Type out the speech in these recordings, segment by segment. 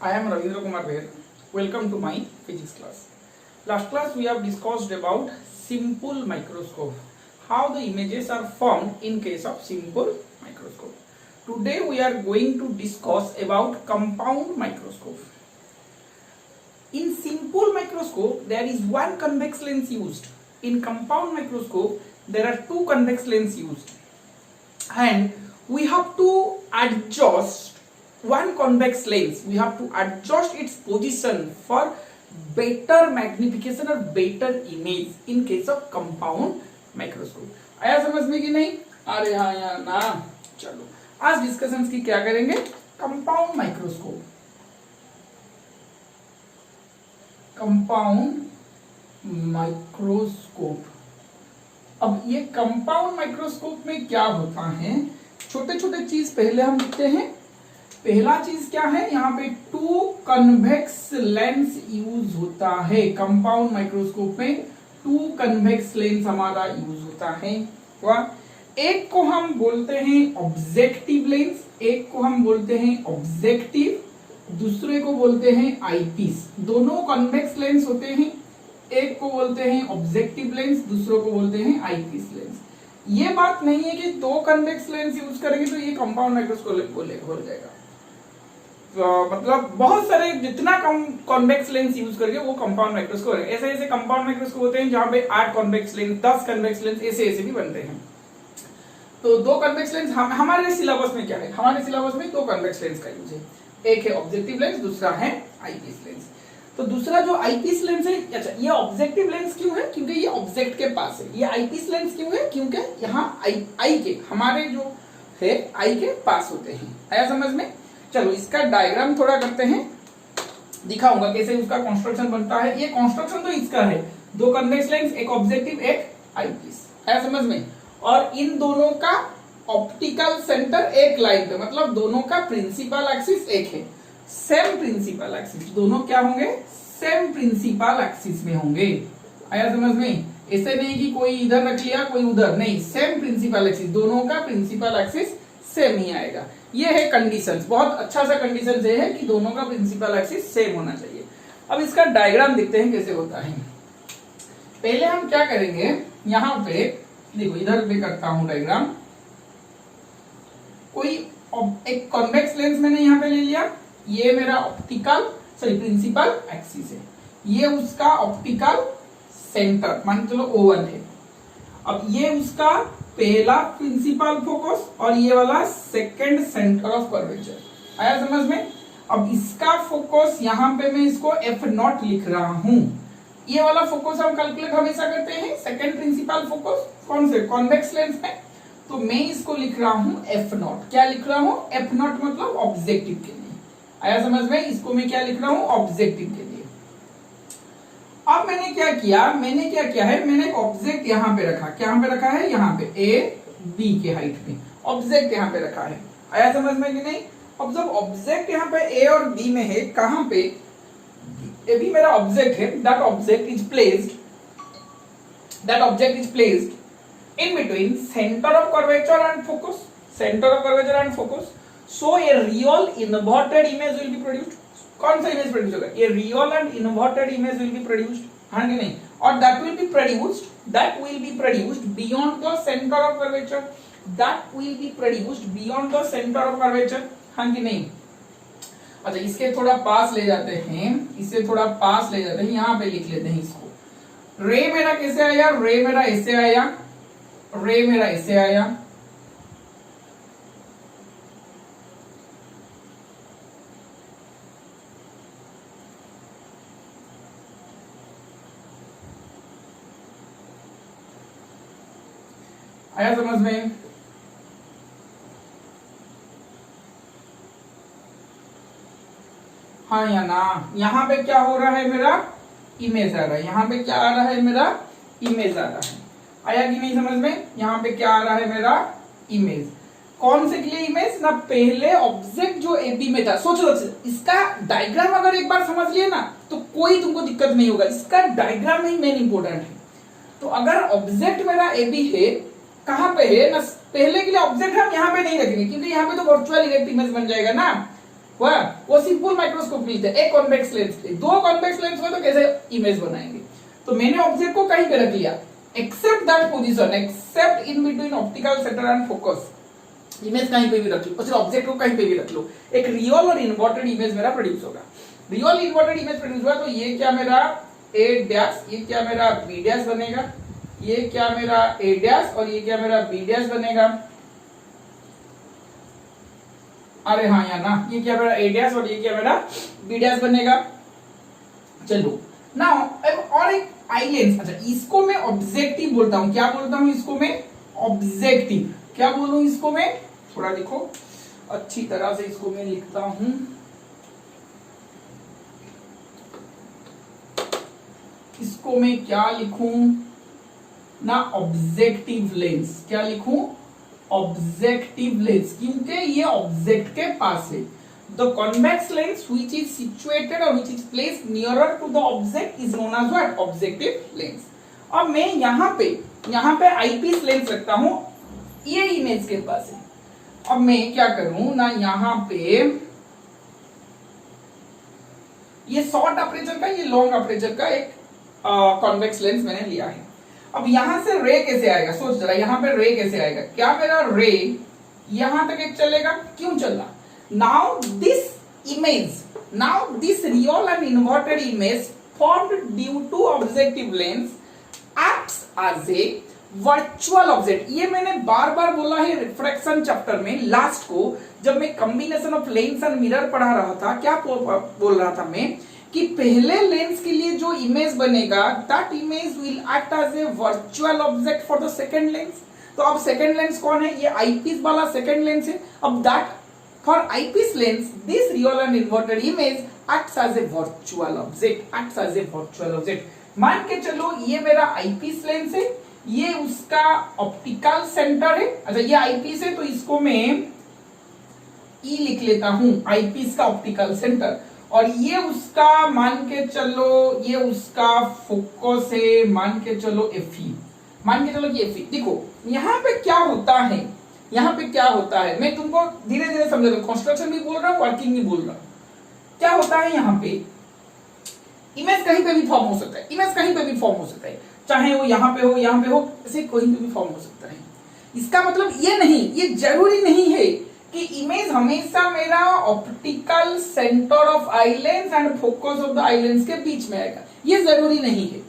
I am Ravindra Kumar Behr. Welcome to my physics class. Last class we have discussed about simple microscope. How the images are formed in case of simple microscope. Today we are going to discuss about compound microscope. In simple microscope there is one convex lens used. In compound microscope there are two convex lenses used. And we have to adjust one convex lens, we have to adjust its position for better magnification or better image in case of compound microscope. आया समझ में कि नहीं? अरे हाँ यार ना, चलो आज डिस्कशंस की क्या करेंगे? Compound microscope. Compound microscope. अब ये कंपाउंड माइक्रोस्कोप में क्या होता है? छोटे छोटे चीज पहले हम लिखते हैं. पहला चीज क्या है? यहाँ पे टू कन्वेक्स लेंस यूज होता है. कंपाउंड माइक्रोस्कोप में टू कन्वेक्स लेंस हमारा यूज होता है. एक को हम बोलते हैं ऑब्जेक्टिव लेंस, एक को हम बोलते हैं ऑब्जेक्टिव, दूसरे को बोलते हैं आईपीस. दोनों कन्वेक्स लेंस होते हैं. एक को बोलते हैं ऑब्जेक्टिव लेंस, दूसरों को बोलते हैं आईपीस लेंस. ये बात नहीं है कि दो कन्वेक्स लेंस यूज करेंगे तो ये कंपाउंड माइक्रोस्कोप हो जाएगा. मतलब बहुत सारे जितना कम कॉन्वेक्स लेंस यूज करके वो कंपाउंड माइक्रोस्कोप है. ऐसे ऐसे कंपाउंड माइक्रोस्कोप होते हैं जहां पे 8 कॉन्वेक्स लेंस, 10 कॉन्वेक्स लेंस ऐसे ऐसे भी बनते हैं. तो दो कॉन्वेक्स लेंस हमारे सिलेबस में क्या है? हमारे सिलेबस में दो कॉन्वेक्स लेंस का यूज है. एक है ऑब्जेक्टिव लेंस, दूसरा है आईपीस लेंस. तो दूसरा जो आईपीस लेंस है, अच्छा ये ऑब्जेक्टिव लेंस क्यों है? क्योंकि ये ऑब्जेक्ट के पास है. ये आईपीस लेंस क्यों है? क्योंकि यहाँ आई के हमारे जो है आई के पास होते हैं. आया समझ में? चलो इसका डायग्राम थोड़ा करते हैं, दिखाऊंगा कैसे उसका कंस्ट्रक्शन बनता है. ये कंस्ट्रक्शन तो इसका है, दो कन्वेक्स लेंस, एक ऑब्जेक्टिव एक आईपीस. आया समझ में? और इन दोनों का ऑप्टिकल सेंटर एक लाइन पे, मतलब दोनों का प्रिंसिपल एक्सिस एक है. सेम प्रिंसिपल एक्सिस, दोनों क्या होंगे? सेम प्रिंसिपल एक्सिस में होंगे. आया समझ में? ऐसे नहीं कि कोई इधर रख लिया कोई उधर, नहीं, सेम प्रिंसिपल एक्सिस, दोनों का प्रिंसिपल एक्सिस सेम ही आएगा. ये है कंडीशंस. बहुत अच्छा सा कंडीशन ये है कि दोनों का प्रिंसिपल एक्सिस सेम होना चाहिए. अब इसका डायग्राम देखते हैं कैसे होता है. पहले हम क्या करेंगे, यहाँ पे देखो, इधर पे करता हूं डायग्राम. कोई एक कॉन्वेक्स लेंस मैंने यहाँ पे ले लिया. ये मेरा प्रिंसिपल एक्सिस है. ये उसका ऑप्टिकल सेंटर मान चलो O1 है. अब ये उसका पहला प्रिंसिपल फोकस और ये वाला सेकंड सेंटर ऑफ कर्वेचर. आया समझ में? अब इसका फोकस यहाँ पे मैं इसको F0 लिख रहा हूं. ये वाला फोकस हम कैलकुलेट हमेशा करते हैं, सेकंड प्रिंसिपल फोकस कौन से? कॉन्वेक्स लेंस में. तो मैं इसको लिख रहा हूं F0. क्या लिख रहा हूं? F0 मतलब ऑब्जेक्टिव के लिए. आया समझ में? इसको मैं क्या लिख रहा हूं? ऑब्जेक्टिव के लिए. अब मैंने क्या किया है, मैंने एक ऑब्जेक्ट यहाँ पे रखा. क्या यहाँ पे रखा है? यहाँ पे A B के हाइट पे ऑब्जेक्ट यहाँ पे रखा है. आया समझ में कि नहीं? अब जब ऑब्जेक्ट यहाँ पे A और B में है, कहाँ पे? A B मेरा ऑब्जेक्ट है. That object is placed in between center of curvature and focus. So a real inverted image will be produced. कौन सा इमेज प्रोड्यूस होगा? ये real and inverted image will be produced. हाँ कि नहीं? और that will be produced beyond the centre of curvature. हाँ कि नहीं? अच्छा इसके थोड़ा पास ले जाते हैं, यहाँ पे लिख लेते हैं इसको. रे मेरा कैसे आया? रे मेरा ऐसे आया. आया समझ में? हाँ या ना? यहाँ पे क्या हो रहा है? मेरा इमेज आ रहा है. यहाँ पे क्या आ रहा है? मेरा इमेज आ रहा है. आया कि नहीं समझ में? यहाँ पे क्या आ रहा है? मेरा इमेज. कौन से के लिए इमेज? ना पहले ऑब्जेक्ट जो AB में था. सोचो इसका डायग्राम अगर एक बार समझ लिए ना तो कोई तुमको दिक्कत नहीं होगा. इसका डायग्राम ही मेन इंपॉर्टेंट है. तो अगर ऑब्जेक्ट मेरा AB है, कहां पे है ना? पहले के लिए ऑब्जेक्ट हम यहाँ पे नहीं रखेंगे क्योंकि यहाँ पे तो वर्चुअल इरेक्ट इमेज बन जाएगा ना. हुआ, वो सिंपल माइक्रोस्कोप मिलते हैं एक कॉन्वेक्स लेंस के। दो कॉन्वेक्स लेंस में तो कैसे इमेज बनाएंगे? तो मैंने ऑब्जेक्ट को कहीं पे रख लिया, except that position, except in between optical centre and focus. Image कहीं पे भी रख लो, सिर्फ ऑब्जेक्ट को कहीं पे भी रख लो, एक रियल और इन्वर्टेड इमेज मेरा प्रोड्यूस होगा। रियल इन्वर्टेड इमेज प्रोड्यूस हुआ तो ये क्या मेरा ए डैश, ये क्या मेरा बी डैश बनेगा, ये क्या मेरा ए डैश और ये क्या मेरा बी डैश बनेगा। अरे हाँ यार ना, ये क्या मेरा ए डैश और ये क्या मेरा बी डैश बनेगा। चलो नाउ और एक आई लेंस, अच्छा इसको मैं ऑब्जेक्टिव बोलता हूं, क्या बोलता हूं इसको मैं? ऑब्जेक्टिव। क्या बोलूं इसको मैं? थोड़ा देखो अच्छी तरह से इसको मैं लिखता हूं, इसको मैं क्या लिखूं ना, ऑब्जेक्टिव लेंस। क्या लिखूं? ऑब्जेक्टिव लेंस, क्योंकि ये ऑब्जेक्ट के पास है। The convex lens which is situated और which is placed nearer to the object is known as what? Objective lens. अब मैं यहां पे आईपीस लेंस रखता हूं, ये इमेज के पास है। अब मैं क्या करूं ना, यहां पे ये शॉर्ट अपर्चर का, ये लॉन्ग अपर्चर का एक कॉन्वेक्स लेंस मैंने लिया है। अब यहां से रे कैसे आएगा? सोच जरा, यहां पे रे कैसे आएगा? क्या मेरा रे यहां तक एक चलेगा? क्यों चला? Now this image, now this real and inverted image formed due to objective lens acts as a virtual object. ये मैंने बार बार बोला है रिफ्रैक्शन चैप्टर में, लास्ट को जब मैं combination of lens and mirror पढ़ा रहा था। क्या बोल रहा था मैं कि पहले लेंस के लिए जो इमेज बनेगा, that image will act as a virtual object for the second lens. तो अब सेकंड लेंस कौन है? ये आईपीस वाला सेकंड लेंस है। अब that for eyepiece lens this real and inverted image acts as a virtual object, acts as a virtual object. मान के चलो ये मेरा आईपीस लेंस है, ये उसका ऑप्टिकल सेंटर है। अच्छा ये आईपीस है तो इसको मैं ई लिख लेता हूं, आईपीस का ऑप्टिकल सेंटर। और ये उसका मान के चलो, ये उसका फोकस है, मान के चलो एफई, मान के चलो कि एफई। देखो यहां पे क्या होता है, यहां पे क्या होता है, मैं तुमको धीरे धीरे समझा दूं, कंस्ट्रक्शन भी बोल रहा हूं, वर्किंग भी बोल रहा हूं। क्या होता है यहां पे, इमेज कहीं पे भी फॉर्म हो सकता है, इमेज कहीं पे भी फॉर्म हो सकता है, चाहे वो यहां पे हो, यहां पे हो, ऐसे कहीं पे भी फॉर्म हो सकता है। इसका मतलब ये नहीं, ये जरूरी नहीं है कि इमेज हमेशा मेरा optical centre of eye lens and focus of the eye lens के बीच में आएगा, ये जरूरी नहीं है।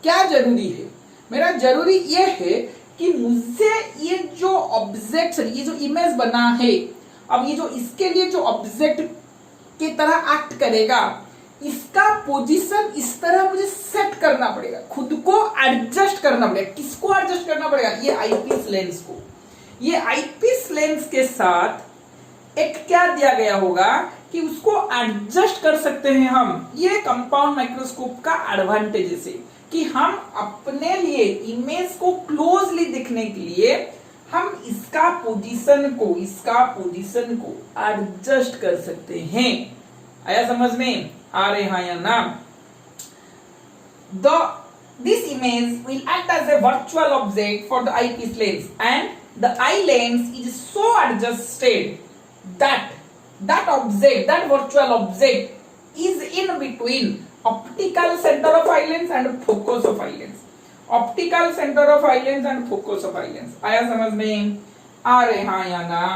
क्या जरूरी है? मेरा जरूरी ये है कि मुझे ये जो ऑब्जेक्ट, ये जो इमेज बना है, अब ये जो इसके लिए जो ऑब्जेक्ट की तरह एक्ट करेगा, इसका पोजीशन इस तरह मुझे सेट करना पड़ेगा, खुद को एडजस्ट करना पड़ेगा। किसको एडजस्ट करना पड़ेगा? ये आईपीस लेंस को। ये आईपीस लेंस के साथ एक क्या दिया गया होगा कि उसको एडजस्ट कर सकते हैं हम। ये कंपाउंड माइक्रोस्कोप का एडवांटेज है कि हम अपने लिए इमेज को क्लोजली दिखने के लिए हम इसका पोजीशन को एडजस्ट कर सकते हैं। आया समझ में? आ रहे हैं या ना? This image will act as a virtual object for the eyepiece lens, and the eye lens is so adjusted that that virtual object is in between optical center of eye lens and focus of eye lens. Optical center of eye lens and focus of eye lens. आया समझ में? आ रहे हैं या ना?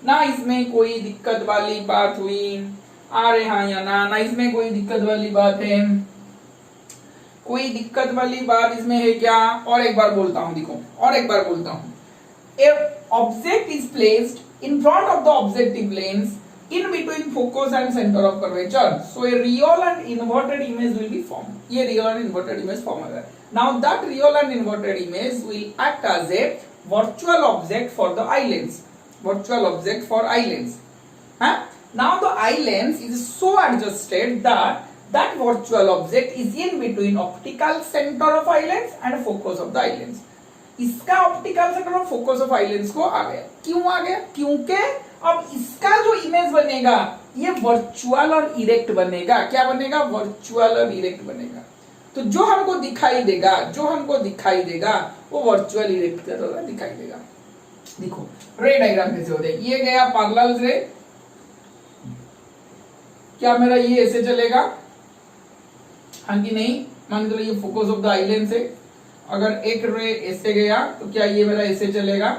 ना इसमें कोई दिक्कत वाली बात हुई? आ रहे हैं या ना? ना इसमें कोई दिक्कत वाली बात है? कोई दिक्कत वाली बात इसमें है क्या? और एक बार बोलता हूं, देखो और एक बार बोलता हूं। A object is placed in front of the objective lens in between focus and center of curvature, so a real and inverted image will be formed. ये real and inverted image form होगा। Now that real and inverted image will act as a virtual object for the eye lens. Virtual object for eye lens. Huh? Now the eye lens is so adjusted that that virtual object is in between optical center of eye lens and focus of the eye lens. इसका optical centre और focus of eye lens को आ गया। क्यों आ गया? क्योंकि अब इसका जो इमेज बनेगा ये वर्चुअल और इरेक्ट बनेगा। क्या बनेगा? वर्चुअल और इरेक्ट बनेगा। तो जो हमको दिखाई देगा वो वर्चुअल इरेक्ट की तरह दिखाई देगा। देखो रे डायग्राम कैसे होते हैं। ये गया पैरेलल रे, क्या मेरा ये ऐसे चलेगा? हाँ कि नहीं? मान के चलो ये focus of the eye lens है, अगर एक रे ऐसे गया तो क्या ये मेरा ऐसे चलेगा?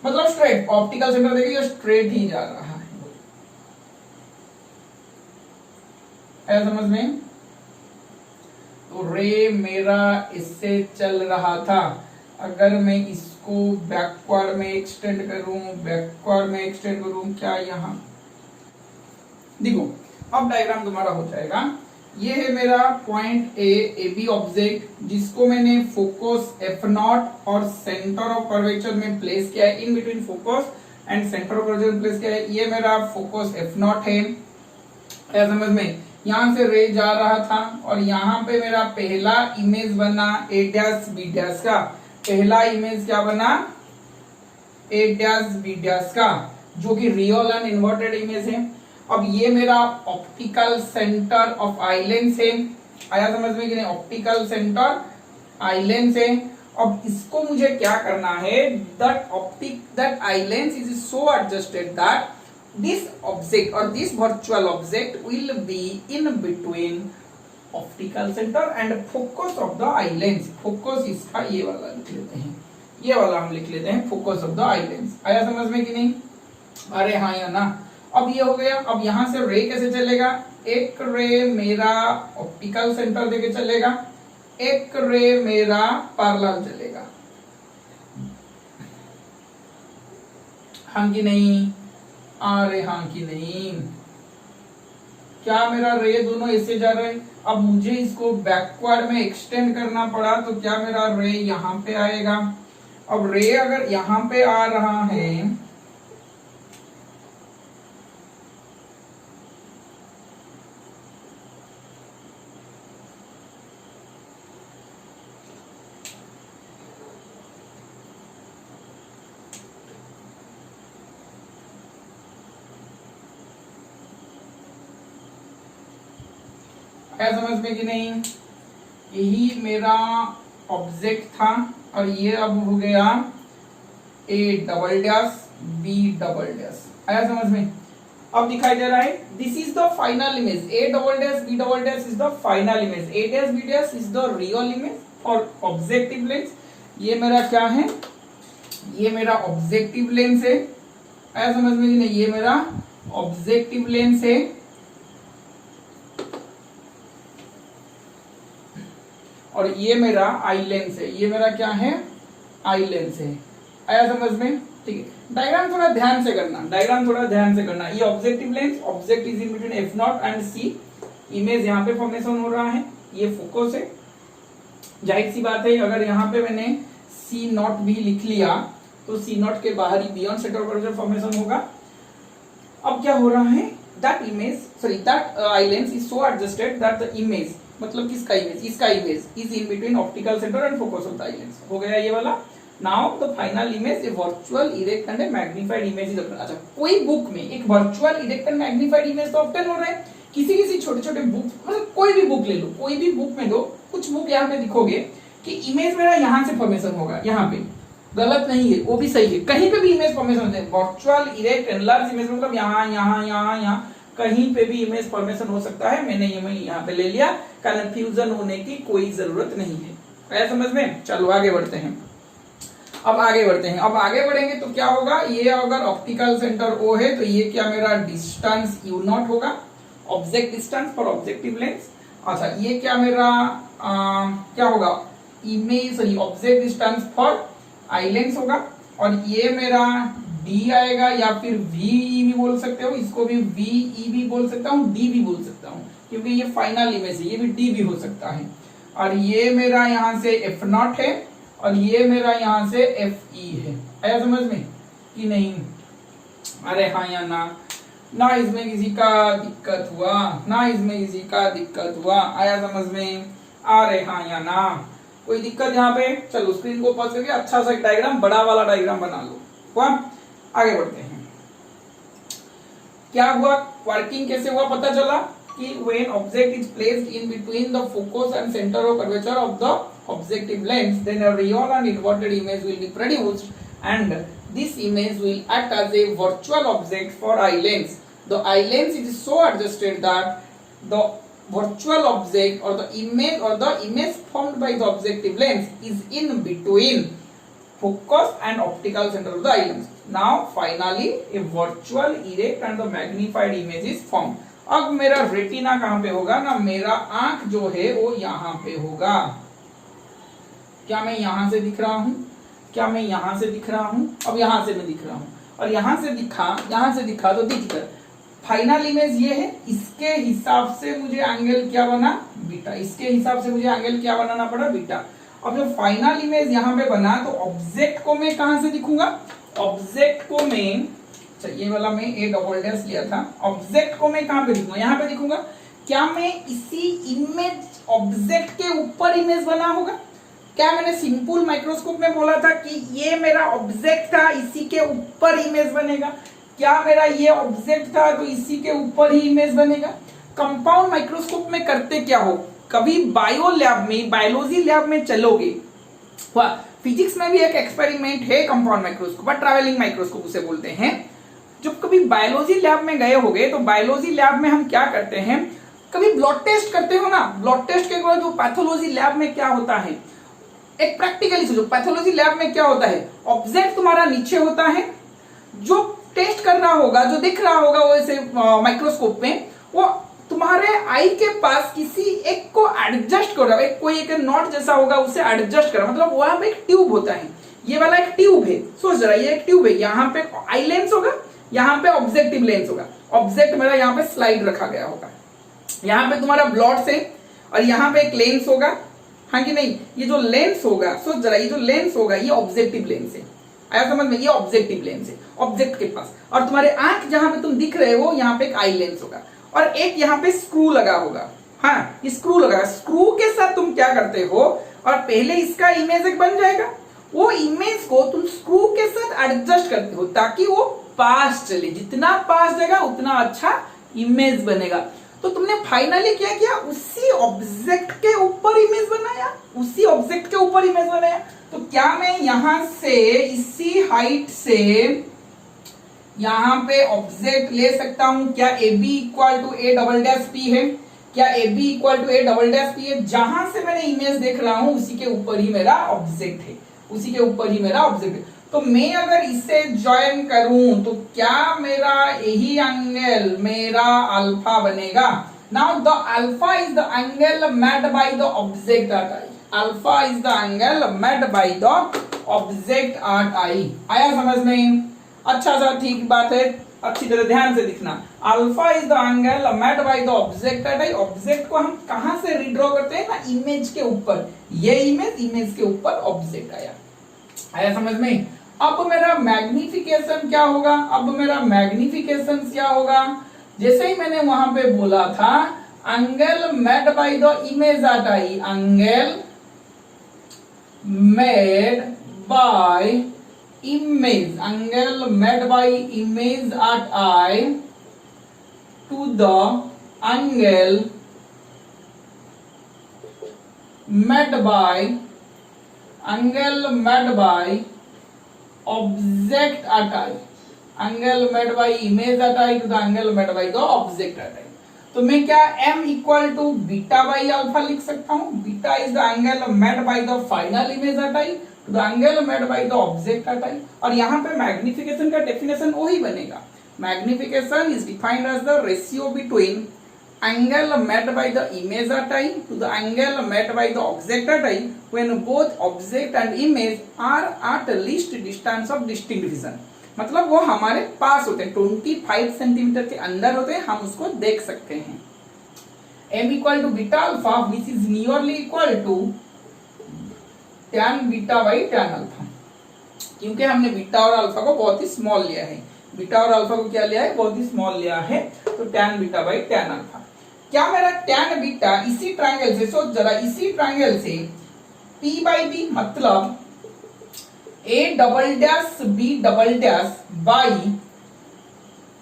मतलब स्ट्रेट, ऑप्टिकल सेंटर देखिए ये स्ट्रेट ही जा रहा है, ऐसा समझ में? तो रे मेरा इससे चल रहा था, अगर मैं इसको बैकवर्ड में एक्सटेंड करूं, बैकवर्ड में एक्सटेंड करूं, क्या यहां देखो अब डायग्राम तुम्हारा हो जाएगा। ये है मेरा पॉइंट ए बी ऑब्जेक्ट, जिसको मैंने फोकस F0 और सेंटर ऑफ कर्वेचर में प्लेस किया है, in between focus and centre of curvature में प्लेस किया है। ये मेरा फोकस F0 है, क्या समझ में? यहां से रे जा रहा था और यहाँ पे मेरा पहला इमेज बना A डैश B डैश का, पहला इमेज क्या बना? A डैश B डैश का, जो कि रियल एंड इन्वर्टेड इमेज है। अब ये मेरा optical centre of eye lens है, आया समझ में कि नहीं? ऑप्टिकल सेंटर आई लेंस है। अब इसको मुझे क्या करना है? That eye lens is so adjusted that this object or this virtual object will be in between optical center and focus of the eye lens। focus इसका ये वाला लिख लेते हैं, ये वाला हम लिख लेते हैं focus of the eye lens। आया समझ में कि नहीं? अरे हाँ या ना? अब ये हो गया। अब यहां से रे कैसे चलेगा? एक रे मेरा ऑप्टिकल सेंटर देके चलेगा, एक रे मेरा पैरेलल चलेगा, हाँ कि नहीं? अरे हाँ कि नहीं? क्या मेरा रे दोनों ऐसे जा रहे हैं? अब मुझे इसको बैकवर्ड में एक्सटेंड करना पड़ा तो क्या मेरा रे यहाँ पे आएगा? अब रे अगर यहाँ पे आ रहा है क्या समझ में कि नहीं? यही मेरा ऑब्जेक्ट था और ये अब हो गया A double dash B double dash, आया समझ में? अब दिखाई दे रहा है this is the final image, A double dash B double dash is the final image, A dash B dash is the real image for objective lens. ये मेरा क्या है? ये मेरा ऑब्जेक्टिव लेंस है, आया समझ में कि नहीं? ये मेरा ऑब्जेक्टिव लेंस है और ये मेरा आई लेंस है, ये मेरा क्या है? आई लेंस है, आया समझ में? ठीक है, डायग्राम थोड़ा ध्यान से करना, डायग्राम थोड़ा ध्यान से करना। ये objective lens, object is in between F0 and C, image यहाँ पे फॉर्मेशन हो रहा है, ये फोकस है। जाहिर सी बात है अगर यहाँ पे मैंने C0 भी लिख लिया तो C0 के बाहर ही beyond centre of curvature formation होगा। अब क्या हो रहा है? That image sorry that eye lens is so adjusted that the image, मतलब किसका इमेज? इसका image is in between optical centre and focus of the eye lens. हो गया ये वाला। Now the final image a virtual erect and a magnified image is obtain. अच्छा, कोई बुक में एक virtual erect and magnified image तो obtain हो रहा है, किसी छोटे छोटे बुक, मतलब कोई भी बुक ले लो, कोई भी बुक में दो, कुछ बुक यहाँ पे दिखोगे कि इमेज मेरा यहाँ से फॉर्मेशन होगा, यहाँ पे गलत नहीं है, वो भी सही है, कहीं पे भी इमेज फॉर्मेशन होता है। वर्चुअल इरेक्ट एनलार्ज इमेज मतलब यहाँ यहाँ यहाँ यहाँ कहीं पे भी इमेज फॉर्मेशन हो सकता है। मैंने ये यहाँ पे ले लिया, कंफ्यूजन होने की कोई जरूरत नहीं है, आया समझ में? चलो आगे बढ़ते हैं। अब आगे बढ़ते हैं, अब आगे बढ़ेंगे तो क्या होगा? ये अगर ऑप्टिकल सेंटर O है तो ये क्या मेरा डिस्टेंस U0 होगा, object distance for objective lens. अच्छा, ये क्या मेरा क्या होगा? Image sorry object distance for eye lens होगा। और ये मेरा D आएगा, या फिर VE भी बोल सकते हो, इसको भी VE भी बोल सकता हूँ, D भी बोल सकता हूँ, क्योंकि ये फाइनल इमेज है, ये भी D भी हो सकता है। और ये मेरा यहाँ से F0 है और ये मेरा यहाँ से FE है, आया समझ में कि नहीं? अरे हाँ या ना? ना इसमें किसी का दिक्कत हुआ, ना इसमें किसी का दिक्कत हुआ, आया समझ में? अरे हाँ या ना? कोई दिक्कत यहाँ पे? चलो स्क्रीन को पॉज करके अच्छा सा डायग्राम, बड़ा वाला डायग्राम बना लो। हुआ? आगे बढ़ते हैं। क्या हुआ? वर्किंग कैसे हुआ पता चला कि when object is placed in between the focus and center of curvature of the objective lens, then a real and inverted image will be produced and this image will act as a virtual object for eye lens। The eye lens is so adjusted that the virtual object or the image formed by the objective lens is in between focus and optical center of the eye lens. Now finally a virtual erect and the magnified image is formed. अब मेरा retina कहां पे होगा ना, मेरा आंख जो है वो यहां पे होगा। क्या मैं यहां से दिख रहा हूं? क्या मैं यहां से दिख रहा हूं? अब यहां से मैं दिख रहा हूं, और यहां से दिखा तो दिख गया। फाइनल इमेज ये है, इसके हिसाब से मुझे एंगल क्या बना, बीटा। इसके हिसाब से मुझे एंगल क्या बनाना पड़ा, बीटा। अब जो फाइनल इमेज यहाँ पे बना, तो ऑब्जेक्ट को मैं कहां से दिखूंगा, ऑब्जेक्ट को मैं, ये वाला मैं ए डबल डैश लिया था, ऑब्जेक्ट को मैं कहां पे दिखूंगा, यहाँ पे दिखूंगा। क्या मैं इसी इमेज ऑब्जेक्ट के ऊपर इमेज बना होगा? क्या मैंने सिंपल माइक्रोस्कोप में बोला था कि ये मेरा ऑब्जेक्ट था, इसी के ऊपर इमेज बनेगा? क्या मेरा ये ऑब्जेक्ट था तो इसी के ऊपर ही इमेज बनेगा? कंपाउंड माइक्रोस्कोप में करते क्या हो, कभी बायो लैब में, बायोलॉजी लैब में चलोगे, फिजिक्स में भी एक एक्सपेरिमेंट है कंपाउंड माइक्रोस्कोप, ट्रैवलिंग माइक्रोस्कोप उसे बोलते हैं। जब कभी बायोलॉजी लैब में गए होगे तो बायोलॉजी लैब में हम क्या करते हैं, कभी ब्लड टेस्ट करते हो ना, ब्लड टेस्ट के बाद जो पैथोलॉजी लैब में क्या होता है, एक प्रैक्टिकली सोचो, पैथोलॉजी लैब में क्या होता है, ऑब्जेक्ट तुम्हारा नीचे होता है, जो टेस्ट कर रहा होगा, जो दिख रहा होगा वो ऐसे माइक्रोस्कोप में, वो तुम्हारे आई के पास किसी एक को एडजस्ट कर रहा है, कोई एक नॉट जैसा होगा उसे एडजस्ट कर रहा, मतलब वहां पे एक ट्यूब होता है, ये वाला एक ट्यूब है, सोच रहा है ये एक ट्यूब है, यहाँ पे आई लेंस होगा, यहाँ पे ऑब्जेक्टिव लेंस होगा, ऑब्जेक्ट मेरा यहाँ पे स्लाइड रखा गया होगा, यहाँ पे तुम्हारा ब्लॉट्स है और यहाँ पे एक लेंस होगा, हाँ कि नहीं, ये जो लेंस होगा, सोच जरा, ये जो लेंस होगा ये ऑब्जेक्टिव लेंस है, आया समझ में, ये ऑब्जेक्टिव लेंस है ऑब्जेक्ट के पास, और तुम्हारे आंख जहां पे तुम दिख रहे हो यहाँ पे एक आई लेंस होगा, और एक यहाँ पे स्क्रू लगा होगा, हाँ स्क्रू लगा, स्क्रू के साथ तुम क्या करते हो, और पहले इसका इमेज एक बन जाएगा, वो इमेज को तुम स्क्रू के साथ एडजस्ट करते हो ताकि वो पास चले, जितना पास जाएगा उतना अच्छा इमेज बनेगा। तो तुमने फाइनली क्या किया, उसी ऑब्जेक्ट के ऊपर इमेज बनाया, उसी ऑब्जेक्ट के ऊपर इमेज बनाया। तो क्या मैं यहां से इसी हाइट से यहां पे ऑब्जेक्ट ले सकता हूं? क्या A B equal to A double dash P है? क्या A B equal to A double dash P है? जहां से मैंने इमेज देख रहा हूं उसी के ऊपर ही मेरा ऑब्जेक्ट है, उसी के ऊपर ही मेरा ऑब्जेक्ट है। तो मैं अगर इसे ज्वाइन करूं तो क्या मेरा यही एंगल मेरा अल्फा बनेगा? Now the alpha is the angle made by the object at eye, alpha is the angle made by the object at eye. आया समझ में? अच्छा सा ठीक बात है, अच्छी तरह ध्यान से दिखना। Alpha is the angle made by the object at I. Object को हम कहां से रिड्रॉ करते हैं ना, इमेज के ऊपर, ये इमेज के ऊपर ऑब्जेक्ट आया। आया समझ में? अब मेरा मैग्निफिकेशन क्या होगा, अब मेरा मैग्निफिकेशन क्या होगा, जैसे ही मैंने वहां पे बोला था angle made by the image at eye, angle made by image, angle made by image at eye to the angle made by object at eye, angle made by image at eye to the angle made by the object at eye. तो मैं क्या m equal to beta by alpha लिख सकता हूं? Beta is the angle made by the final image at eye to the angle made by the object at eye. और यहाँ पे magnification का डेफिनेशन वही बनेगा। Magnification is defined as the ratio between angle made by the image at eye to the angle made by the object at eye when both object and image are at least distance of distinct vision। मतलब वो हमारे पास होते हैं, 25 centimetre के अंदर होते हैं, हम उसको देख सकते हैं। m equal to beta alpha which is nearly equal to tan beta by tan alpha, क्योंकि हमने बीटा और अल्फा को बहुत ही स्मॉल लिया है, बीटा और अल्फा को क्या लिया है, बहुत ही स्मॉल लिया है, तो tan beta by tan alpha. क्या मेरा tan बीटा इसी ट्रायंगल से, सोच जरा, इसी ट्रायंगल से p बाई बी मतलब a double dash b double dash by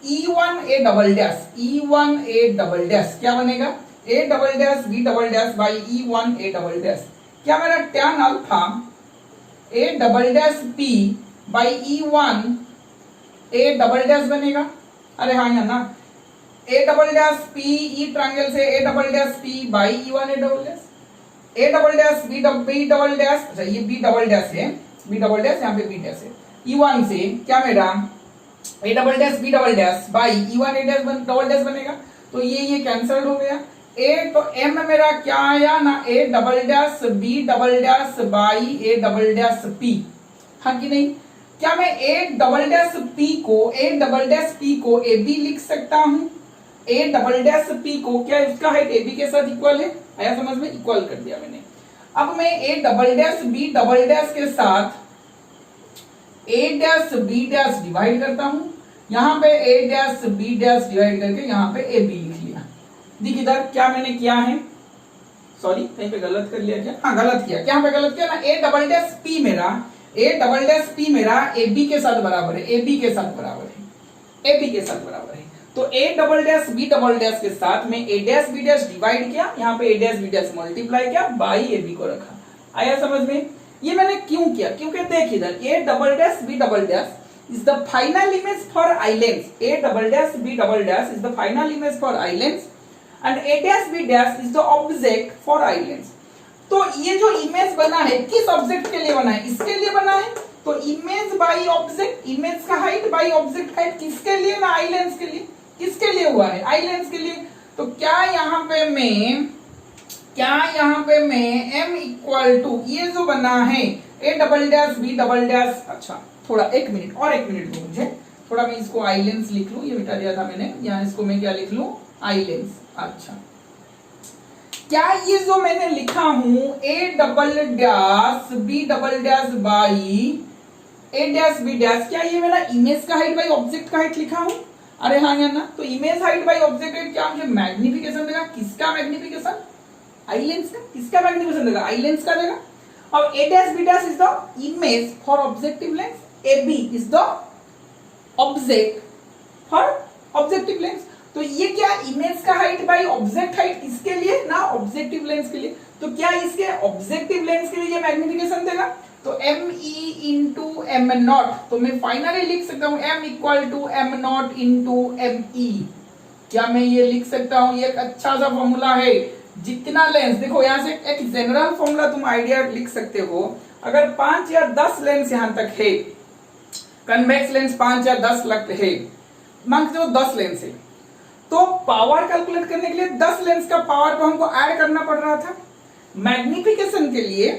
e1 a double dash, e1 a double dash क्या बनेगा, a double dash b double dash by e1 a double dash. क्या मेरा tan alpha a double dash p by e1 a double dash बनेगा? अरे हाँ ना, A double dash P E triangle से A double dash P by E one A double dash, A double dash B double dash, अच्छा ये B double dash है, B double dash यहाँ पे बी डैश है, ई वन से क्या मेरा A double dash B double dash by E one A dash double dash बनेगा, तो ये कैंसल्ड हो गया। ए तो एम मेरा क्या आया ना, A double dash B double dash by A double dash P, हाँ कि नहीं? क्या मैं ए डबल डैश पी को ए बी लिख सकता हूं? ए डबल डैश पी को क्या उसका हाइट ए बी के साथ इक्वल है? आया समझ में? इक्वल कर दिया मैंने। अब मैं A double dash B double dash के साथ A dash B dash divide करता हूं, यहां पे A dash B dash divide करके यहां पे ए बी लिख लिया। दिख इधर क्या मैंने किया है, सॉरी कहीं पे गलत कर लिया क्या? हाँ गलत किया, क्या पे गलत किया ना, ए डबल डैश पी मेरा ए बी के साथ बराबर है, ए बी के साथ बराबर है, ए बी के साथ बराबर है। तो A double dash B double dash के साथ में A dash B dash divide किया, यहाँ पे A dash B dash multiply किया, बाई ए बी को रखा। आया समझ में? ये मैंने क्यों किया? क्योंकि देख इधर A double dash B double dash is the final image for islands, a double dash b double dash is the final image for islands and a dash b dash is the object for islands। तो ये जो image बना है किस object के लिए बना है? इसके लिए बना है। तो इमेज बाई ऑब्जेक्ट, इमेज का हाइट बाई ऑब्जेक्ट हाइट किसके लिए ना? आइलैंड्स के लिए। किसके लिए हुआ है? आइलैंड्स के लिए। तो क्या यहाँ पे मैं m इक्वल टू ये जो बना है a double dash b double dash, अच्छा थोड़ा एक मिनट दो मुझे, थोड़ा मैं इसको आइलैंड्स लिख लूं, ये मिटा दिया था मैंने, यहाँ इसको मैं क्या लिख लूं? आइलैंड्स। अच्छा क्या ये जो मैंने लिखा हूं A double dash B double dash by A dash B dash, क्या ये मेरा इमेज का हाइट बाई ऑब्जेक्ट का हाइट लिखा हूं? अरे हाँ या ना? तो image height by object height क्या मुझे मैग्निफिकेशन देगा? किसका मैग्निफिकेशन? आइलैंड्स का। किसका मैग्निफिकेशन देगा? आइलैंड्स का देगा। अब a dash b dash is the image for objective lens, ab is the object for objective lens। तो ये क्या इमेज का हाइट बाई ऑब्जेक्ट हाइट किसके लिए ना? ऑब्जेक्टिव लेंस के लिए। तो क्या इसके ऑब्जेक्टिव लेंस के लिए ये मैग्निफिकेशन देगा? तो M E into M not, तो मैं फाइनली लिख सकता हूं m equal to M not into M E. क्या मैं ये लिख सकता हूं? ये एक अच्छा सा फॉर्मूला है। जितना लेंस, देखो यहां से एक जनरल फॉर्मूला तुम आइडिया लिख सकते हो, अगर 5 या 10 लेंस यहां तक है, कन्वेक्स लेंस 5 या 10 लगते है, मान के 10 लेंस है, तो पावर कैलकुलेट करने के लिए 10 लेंस का पावर को हमको ऐड करना पड़ रहा था। मैग्निफिकेशन के लिए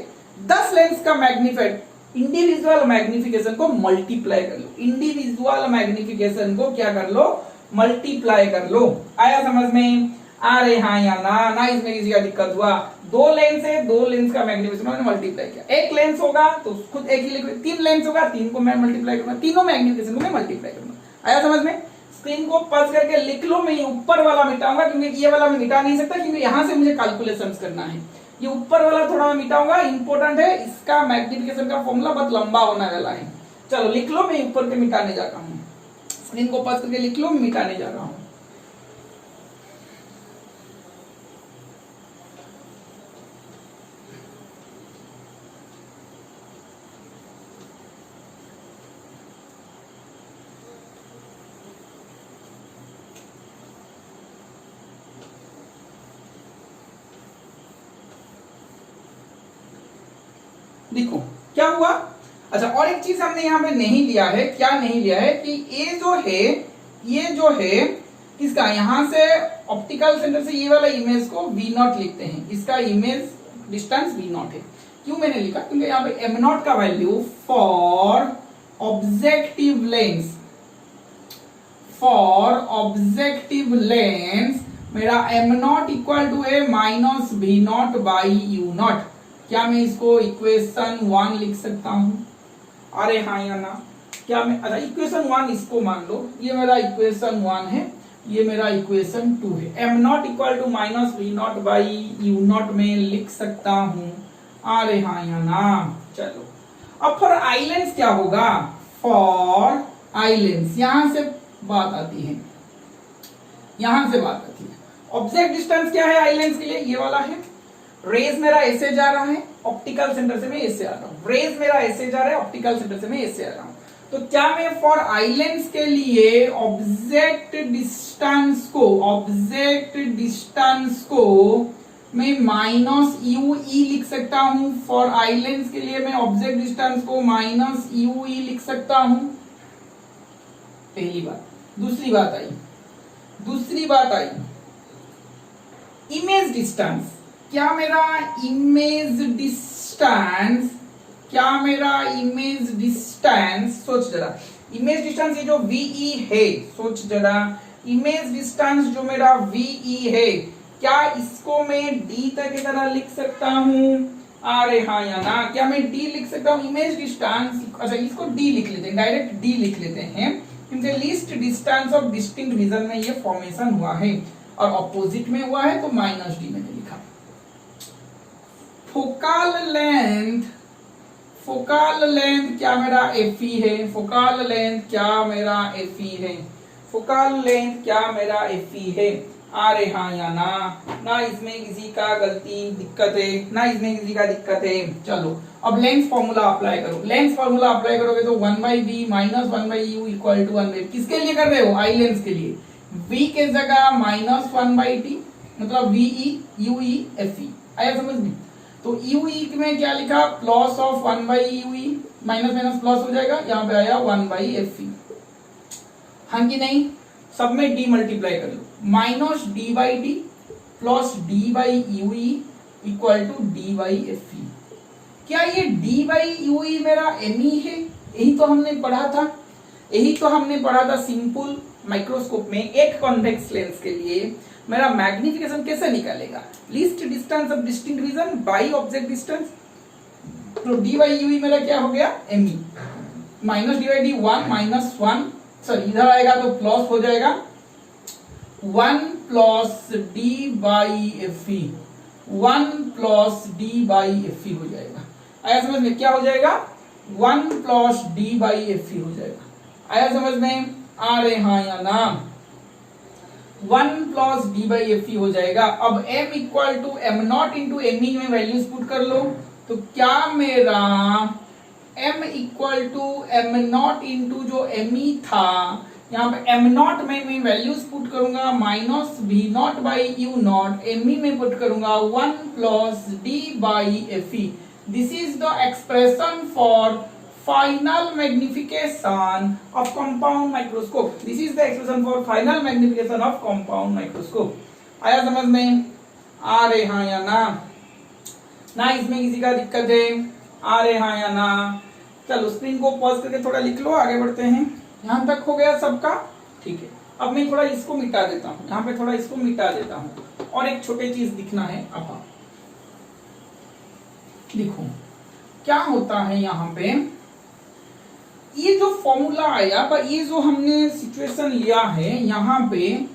10 लेंस का मैग्निफाइड इंडिविजुअल मैग्निफिकेशन को मल्टीप्लाई कर लो, इंडिविजुअल मैग्निफिकेशन को क्या कर लो? मल्टीप्लाई कर लो। आया समझ में? अरे हाँ या ना इसमें किसी का दिक्कत हुआ? 2 लेंस है, 2 लेंस का मैग्निफिकेशन मैंने मल्टीप्लाई किया। एक लेंस होगा तो खुद एक ही लिखो, 3 लेंस होगा 3 को मैं मल्टीप्लाई करूंगा, तीनों मैग्निफिकेशन को मैं मल्टीप्लाई करूंगा। आया समझ में? स्क्रीन को पॉज करके लिख लो। मैं ऊपर वाला मिटाऊंगा क्योंकि ये वाला मैं मिटा नहीं सकता, क्योंकि यहां से मुझे कैलकुलेशंस करना है। ये ऊपर वाला थोड़ा मैं मिटाऊंगा, इंपॉर्टेंट है, इसका मैग्निफिकेशन का फॉर्मूला बहुत लंबा होने वाला है। चलो लिख लो, मैं ऊपर के मिटाने जा रहा हूँ। स्क्रीन को पॉज करके लिख लो, मैं मिटाने जा रहा हूँ। देखो क्या हुआ। अच्छा और एक चीज हमने यहाँ पे नहीं लिया है, क्या नहीं लिया है कि ये जो है इसका यहाँ से ऑप्टिकल सेंटर से ये वाला इमेज को v0 लिखते हैं, इसका इमेज डिस्टेंस v0 है। क्यों मैंने लिखा? क्योंकि यहाँ पे m0 का वैल्यू फॉर ऑब्जेक्टिव लेंस मेरा m0 इक्वल टू है माइनस v0 बाई u0। क्या मैं इसको इक्वेशन 1 लिख सकता हूं? अरे हाँ या ना? क्या मैं, अच्छा इक्वेशन 1 इसको मान लो, ये मेरा इक्वेशन 1 है, ये मेरा इक्वेशन 2 है। m0 equal to minus v0 by u0 में लिख सकता हूं। अरे हाँ या ना? चलो अब फॉर आइलैंड्स क्या होगा? फॉर आइलैंड्स यहां से बात आती है, ऑब्जेक्ट डिस्टेंस क्या है आइलैंड्स के लिए? ये वाला है। रेज मेरा ऐसे जा रहा है, ऑप्टिकल सेंटर से मैं ऐसे आ रहा हूं। रेज मेरा ऐसे जा रहा है, ऑप्टिकल सेंटर से मैं ऐसे आ रहा हूं। तो क्या मैं फॉर आई लेंस के लिए ऑब्जेक्ट डिस्टेंस को मैं माइनस यू ई लिख सकता हूं? फॉर आई लेंस के लिए मैं ऑब्जेक्ट डिस्टेंस को माइनस यू ई लिख सकता हूं? पहली बात। दूसरी बात आई इमेज डिस्टेंस। क्या मेरा इमेज डिस्टेंस सोच जरा, इमेज डिस्टेंस ये जो वीई है, सोच जरा, इमेज डिस्टेंस जो मेरा वीई है, क्या इसको मैं डी तक की तरह लिख सकता हूं? अरे हाँ या ना? क्या मैं डी लिख सकता हूं? इमेज डिस्टेंस, अच्छा इसको डी लिख लेते हैं, डायरेक्ट डी लिख लेते हैं, क्योंकि least distance of distinct region में ये फॉर्मेशन हुआ है और ऑपोजिट में हुआ है तो माइनस डी मैंने लिखा। फोकल लेंथ क्या मेरा एफई है? फोकल लेंथ क्या मेरा एफई है? अरे हाँ या ना? ना इसमें किसी का दिक्कत है। चलो अब लेंथ फॉर्मूला अप्लाई करोगे तो 1/b minus 1/u equal to 1/, किसके लिए कर रहे हो? आई लेंस के लिए। v के जगह माइनस 1/t, मतलब वीई यूई एफई। आया समझ में? तो यूई में क्या लिखा? Plus of 1/ui, minus plus हो जाएगा, यहाँ पे आया 1/fe। हाँ कि नहीं? सब में डी मल्टीप्लाई कर लो, minus d/d plus d/ui equal to d/fe। क्या ये d/ui मेरा me है? यही तो हमने पढ़ा था सिंपल माइक्रोस्कोप में। एक कॉन्वेक्स लेंस के लिए मेरा मैग्निफिकेशन कैसे निकालेगा? Least distance of distinct region by object distance. तो d/ui मेरा क्या हो गया? me minus d/d 1 minus 1, sorry इधर आएगा तो प्लस हो जाएगा 1 प्लस d/fe, 1 प्लस d/fe हो जाएगा। आया समझ में? क्या हो जाएगा? 1 प्लस d/fe हो जाएगा। आया समझ में? आ रहे हाँ या ना? 1 प्लस d/fe हो जाएगा। अब m equal to m0 into me में वैल्यूज पुट कर लो, तो क्या मेरा m equal to m0 into जो me था, यहाँ पे m0 में मैं वैल्यूज पुट करूंगा माइनस v0/u0, me में पुट करूंगा 1 plus d/fe। This is the expression for final magnification of compound microscope. आया समझ में? आ रहे हाँ या ना? ना इसमें किसी का दिक्कत है? आ रहे हाँ या ना? चलो स्क्रीन को पॉज करके थोड़ा लिख लो, आगे बढ़ते हैं। यहां तक हो गया सबका? ठीक है। अब मैं थोड़ा इसको मिटा देता हूं, यहाँ पे थोड़ा इसको मिटा देता हूं और एक छोटी चीज दिखना है। अब देखो क्या होता है यहाँ पे, ये जो फॉर्मूला आया पर ये जो हमने सिचुएशन लिया है यहाँ पे,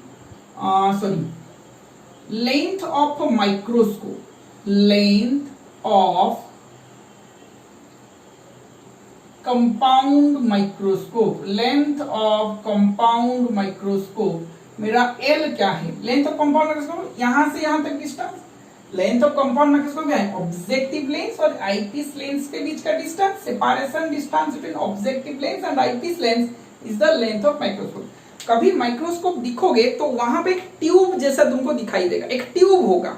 length of microscope, compound microscope, मेरा L क्या है? लेंथ ऑफ कंपाउंड माइक्रोस्कोप, यहां से यहां तक distance. Length of compound microscope क्या है? ऑब्जेक्टिव लेंस और आईपीस लेंस के बीच का distance. Separation distance between objective lens and eyepiece lens is the length of microscope. कभी माइक्रोस्कोप दिखोगे तो वहां पे एक ट्यूब जैसा तुमको दिखाई देगा, एक ट्यूब होगा,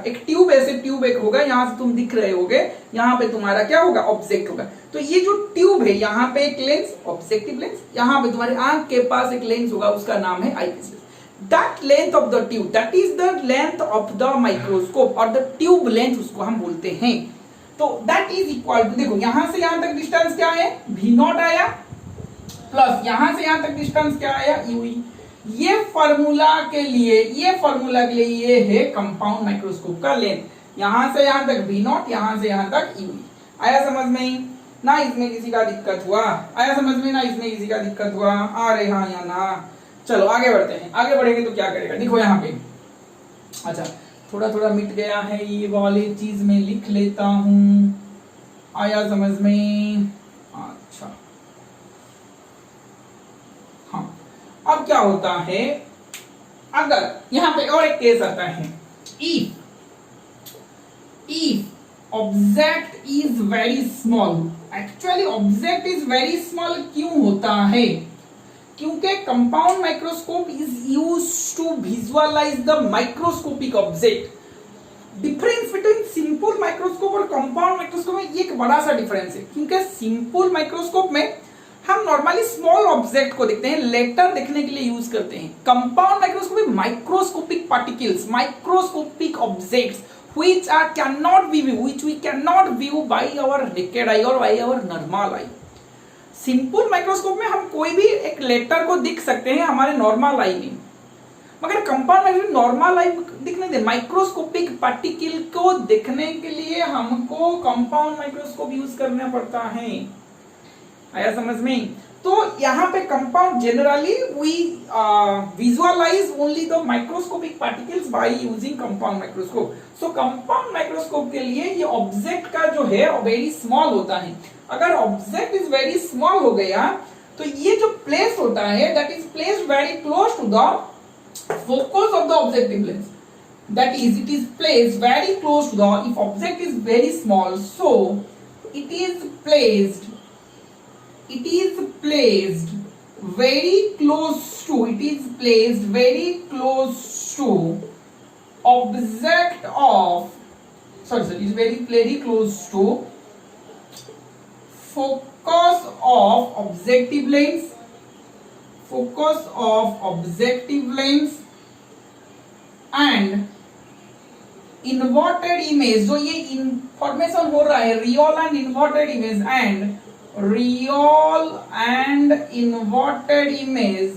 एक ट्यूब, ऐसे ट्यूब एक होगा, यहां से तुम दिख रहे होगे, यहाँ पे तुम्हारा क्या होगा? ऑब्जेक्ट होगा। तो ये जो ट्यूब है, यहाँ पे एक लेंस, ऑब्जेक्टिव लेंस, यहाँ पे तुम्हारे आंख के पास एक लेंस होगा, उसका नाम है eyepiece lens. That length of the tube, that is the length of the microscope और the tube length उसको हम बोलते हैं। तो that is equal to, देखो यहां से यहां तक डिस्टेंस क्या है? v0 आया, प्लस यहां से यहां तक डिस्टेंस क्या आया? ui। ये फॉर्मूला के लिए ये है कंपाउंड माइक्रोस्कोप का लेंथ। यहां से यहां तक v0, यहां से यहां तक ui। आया समझ में? ना इसमें किसी का दिक्कत हुआ? आया समझ में? ना इसमें किसी का दिक्कत हुआ? आ रहे हाँ या ना? चलो आगे बढ़ते हैं। आगे बढ़ेंगे तो क्या करेगा? देखो यहाँ पे, अच्छा थोड़ा थोड़ा मिट गया है ये वाली चीज, में लिख लेता हूं। आया समझ में? अच्छा हाँ, अब क्या होता है, अगर यहाँ पे और एक केस आता है, if object is very small actually object is very small क्यों होता है? क्योंकि compound microscope is used to visualize the microscopic object. Difference between simple microscope और कंपाउंड माइक्रोस्कोप में ये एक बड़ा सा डिफरेंस है, क्योंकि सिंपल माइक्रोस्कोप में हम नॉर्मली स्मॉल ऑब्जेक्ट को देखते हैं, लेटर देखने के लिए यूज करते हैं। कंपाउंड माइक्रोस्कोप में microscopic particles, microscopic objects which we cannot view by our naked eye or by our normal eye। Simple microscope में हम कोई भी एक लेटर को देख सकते हैं हमारे नॉर्मल आई में, मगर कंपाउंड माइक्रोस्कोप नॉर्मल आई दिखने दे, माइक्रोस्कोपिक पार्टिकल को देखने के लिए हमको कंपाउंड माइक्रोस्कोप यूज करना पड़ता है। आया समझ में? तो यहाँ पे compound generally we visualize only the microscopic particles by using compound microscope. So compound microscope के लिए ये ऑब्जेक्ट का जो है वेरी स्मॉल होता है। अगर ऑब्जेक्ट इज वेरी स्मॉल हो गया तो ये जो प्लेस होता है that is placed very close to the focus of the objective lens, that is it is placed very close to the, if object is very small, so it is placed very close to object of, it is very close to focus of objective lens and inverted image। जो ये information हो रहा है real and inverted image, and real and inverted image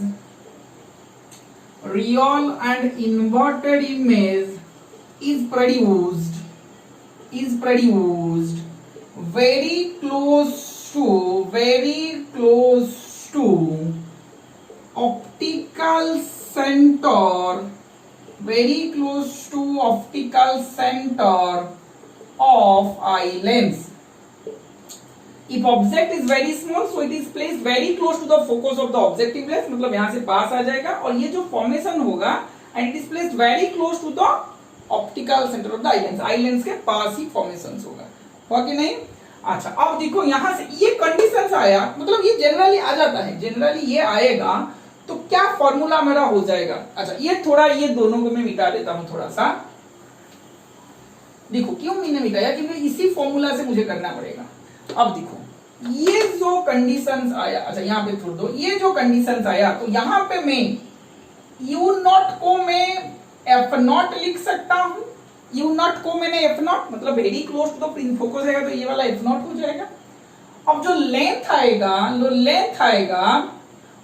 is produced very close to optical center, very close to optical center of eye lens। If object is very small, so it is placed very close to the focus of the objective lens, मतलब यहां से पास आ जाएगा, और ये जो formation होगा and it is placed very close to the optical center of the eye lens, eye lens के पास ही formation होगा कि नहीं? अच्छा, अब देखो यहां से ये कंडीशंस आया, मतलब ये जनरली आ जाता है, जनरली ये आएगा तो क्या फॉर्मूला मेरा हो जाएगा। अच्छा, ये थोड़ा ये दोनों को मैं मिटा देता हूं थोड़ा सा। देखो क्यों मैंने मिटाया, क्योंकि इसी फॉर्मूला से मुझे करना पड़ेगा। अब देखो ये जो कंडीशंस आया, अच्छा यहां पे छोड़ दो, ये जो कंडीशंस आया तो यहां पे मैं यू नॉट को मैं एफ नॉट लिख सकता हूं। यू नॉट को मैंने एफ नॉट मतलब very close to the focus रहेगा तो ये वाला एफ नॉट हो जाएगा। अब जो लेंथ आएगा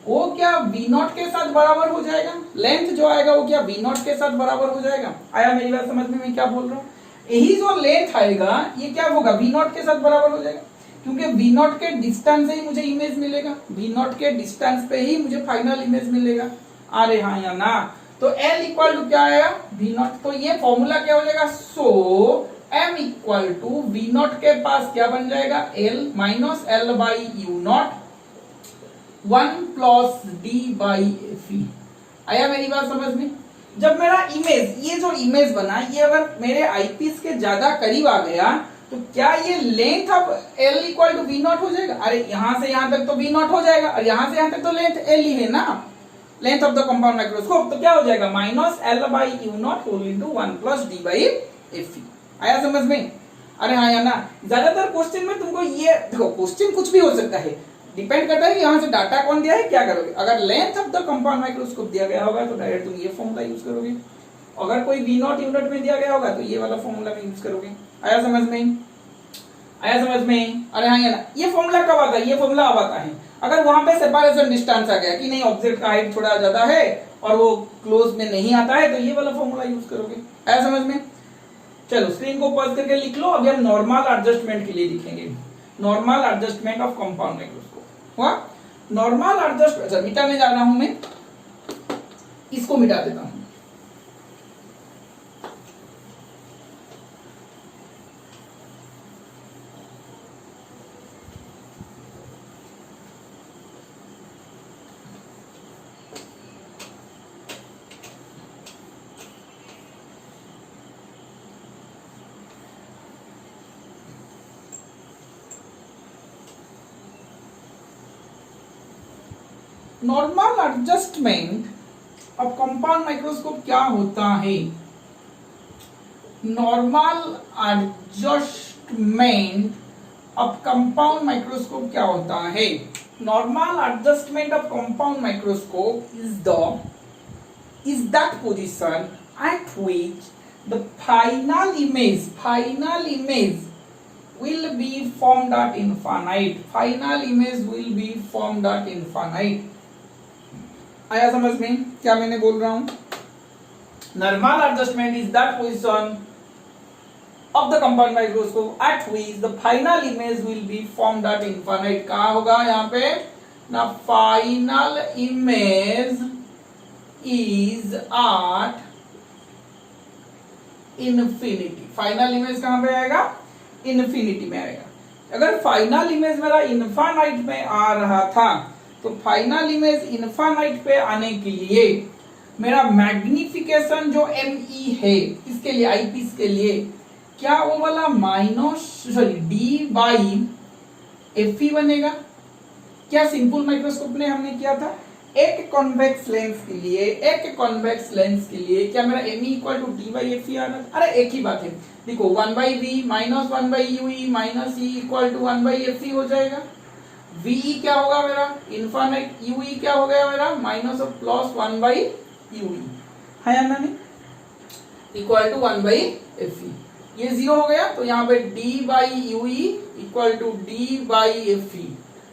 वो क्या वी नॉट के साथ बराबर हो जाएगा। लेंथ जो आएगा वो क्या वी नॉट के साथ बराबर हो जाएगा। आया मेरी बात समझ में मैं क्या बोल रहा हूँ? यही जो लेंथ आएगा ये क्या होगा, वी नॉट के साथ बराबर हो जाएगा, क्योंकि वी नॉट के डिस्टेंस से ही मुझे इमेज मिलेगा, वी नॉट के डिस्टेंस पे ही मुझे फाइनल इमेज मिलेगा। अरे हाँ या ना, तो L इक्वल टू क्या आएगा, वी नॉट। तो ये फॉर्मूला क्या हो जाएगा, so M equal to V not के पास क्या बन जाएगा, L minus L by U not 1 plus D by F। आया मेरी बात समझ में? जब मेरा इमेज, ये जो इमेज बना ये अगर मेरे आईपीस के ज्यादा करीब आ गया तो क्या ये लेंथ अब L equal to V not हो जाएगा। अरे यहां से यहां तक तो वी नॉट हो जाएगा और यहां से यहां तक तो लेंथ L ही है ना, length of the compound microscope. तो क्या हो जाएगा, minus L by U not whole into 1 plus D by F। आया समझ में? अरे हाँ या ना। ज्यादातर क्वेश्चन में तुमको ये देखो, क्वेश्चन कुछ भी हो सकता है, डिपेंड करता है कि यहां से डाटा कौन दिया है, क्या करोगे। अगर length of the compound microscope दिया गया होगा तो डायरेक्ट तुम ये फॉर्मूला यूज करोगे, अगर कोई वी नॉट यूनिट में दिया गया होगा तो ये वाला फॉर्मूला में यूज करोगे। आया समझ में? आया समझ में? अरे हाँ या ना। ये फॉर्मूला कब आता है, ये फॉर्मूला अब आता है अगर वहां पे सेपरेशन डिस्टेंस आ गया कि नहीं ऑब्जेक्ट का हाइट थोड़ा ज्यादा है और वो क्लोज में नहीं आता है, तो ये वाला फॉर्मूला यूज करोगे। आया समझ में? चलो स्क्रीन को पॉज करके लिख लो। अभी हम नॉर्मल एडजस्टमेंट के लिए लिखेंगे, normal adjustment of compound microscope. Normal adjustment, अच्छा मिटाने जा रहा हूं मैं, इसको मिटा देता हूं। Normal adjustment of compound microscope क्या होता है? Normal adjustment of compound microscope क्या होता है? Normal adjustment of compound microscope is that position at which the final image will be formed at infinite. Final image will be formed at infinite. आया समझ में क्या मैंने बोल रहा हूं? Normal adjustment is that position of the compound microscope at which the final image will be formed at infinite. कहाँ होगा यहाँ पे ना? final image is at infinity. Final image कहां पे आएगा? इन्फिनिटी में आएगा। अगर फाइनल इमेज मेरा इनफाइनाइट में आ रहा था तो फाइनल इमेज इनफाइनाइट पे आने के लिए मेरा मैग्निफिकेशन जो ME है इसके लिए, आईपीस के लिए, क्या वो वाला D/FE बनेगा? क्या सिंपल माइक्रोस्कोप में हमने किया था? एक कॉन्वेक्स लेंस के लिए क्या मेरा ME इक्वल टू D/FE आ रहा है? अरे एक ही बात है, देखो 1/V minus 1/UE minus E equal to 1/FE हो जाएगा। VE क्या होगा मेरा? इनफाइनाइट। UE क्या हो गया मेरा? माइनस और प्लस 1/UE है या नहीं? Equal to 1/FE। ये 0 हो गया तो यहाँ पे D/UE इक्वल टू D/FE।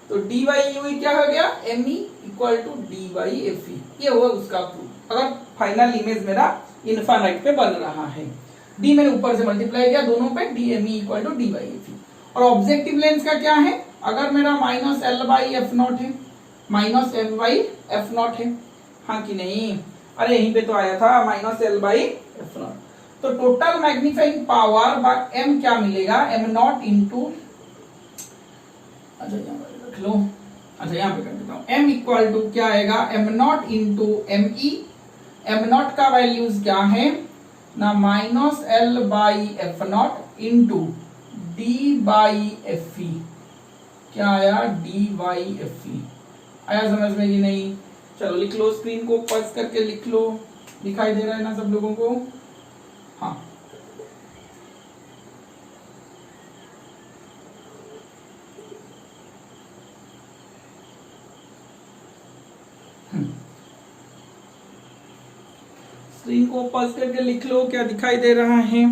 तो D/UE क्या हो गया? ME equal to D/FE। ये हुआ उसका प्रूफ। अगर फाइनल इमेज मेरा इनफाइनाइट पे बन रहा है, D मैंने ऊपर से मल्टीप्लाई किया दोनों पे, DME इक्वल टू D/FE। और ऑब्जेक्टिव लेंस का क्या है? अगर मेरा -L/F0 है, -F/F0 है, हाँ कि नहीं? अरे यहीं पे तो आया था -L/F0। तो total magnifying power bye M क्या मिलेगा? M0 इंटू, अच्छा रख लो, अच्छा यहाँ पे कर देता हूँ, M इक्वल टू क्या आएगा? M0 into ME। M0 का वैल्यूज क्या है ना? -L/F0 into D/FE। क्या आया? D/FE आया समझ में कि नहीं? चलो लिख लो, स्क्रीन को पॉज करके लिख लो। दिखाई दे रहा है ना सब लोगों को? हाँ, स्क्रीन को पॉज करके लिख लो, क्या दिखाई दे रहा है?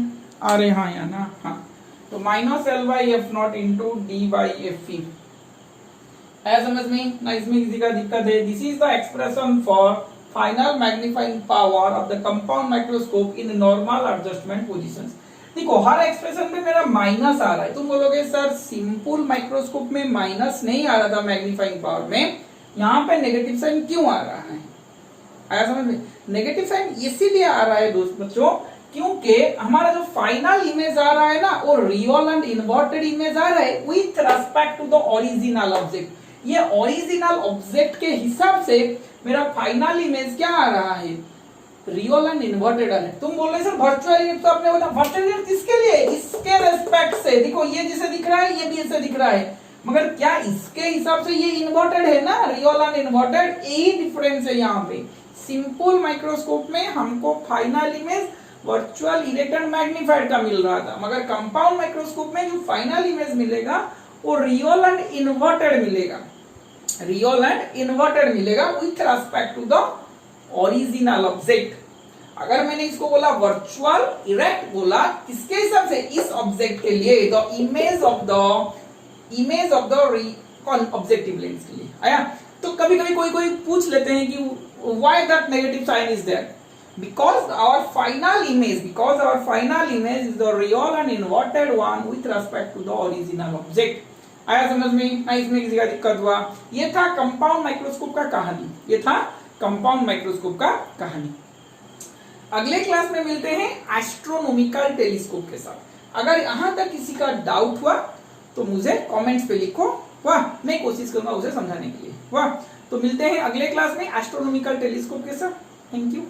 आ रहे हाँ या ना? हाँ, तो -L/F0 इंटू D/FE है समझ में ना? इसमें किसी का दिक्कत है? This is the expression for final magnifying power of the compound microscope in normal adjustment positions. देखो हर एक्सप्रेशन में मेरा माइनस आ रहा है। तुम बोलोगे सर सिंपल माइक्रोस्कोप में माइनस नहीं आ रहा था मैग्नीफाइंग पावर में, यहाँ पे नेगेटिव साइन क्यों आ रहा है? आया समझ में? नेगेटिव साइन इसीलिए आ रहा है दोस्त बच्चों क्योंकि हमारा जो फाइनल इमेज आ रहा है ना वो रियल एंड इन्वर्टेड इमेज आ रहा है with respect to the original object. ये ओरिजिनल ऑब्जेक्ट के हिसाब से मेरा फाइनल इमेज क्या आ रहा है? रियल एंड इन्वर्टेड है। तुम बोल रहे सर वर्चुअल इमेज, तो आपने बोला वर्चुअल इमेज किसके लिए? इसके रेस्पेक्ट से। देखो ये जैसे दिख रहा है ये भी ऐसे दिख रहा है, मगर क्या इसके हिसाब से ये इन्वर्टेड है ना? रियल एंड इन्वर्टेड, यही डिफरेंस है यहाँ पे। सिंपल माइक्रोस्कोप में हमको final image virtual erected magnified का मिल रहा था, मगर कंपाउंड माइक्रोस्कोप में जो फाइनल इमेज मिलेगा वो रियल एंड इन्वर्टेड मिलेगा, रियल एंड इन्वर्टेड मिलेगा with respect to the original object. अगर मैंने इसको बोला वर्चुअल इरेक्ट बोला किसके हिसाब से? इस ऑब्जेक्ट के लिए, the image of the objective lens के लिए। आया? तो कभी कभी कोई पूछ लेते हैं कि why that negative sign is there? Because our final image is the real and inverted one with respect to the original object. आया समझ में ना? इसमें किसी का दिक्कत हुआ? ये था कंपाउंड माइक्रोस्कोप का कहानी। अगले क्लास में मिलते हैं एस्ट्रोनॉमिकल टेलीस्कोप के साथ। अगर यहां तक किसी का डाउट हुआ तो मुझे कमेंट्स पे लिखो, वाह, मैं कोशिश करूंगा उसे समझाने के लिए। वाह, तो मिलते हैं अगले क्लास में एस्ट्रोनॉमिकल टेलीस्कोप के साथ। Thank you.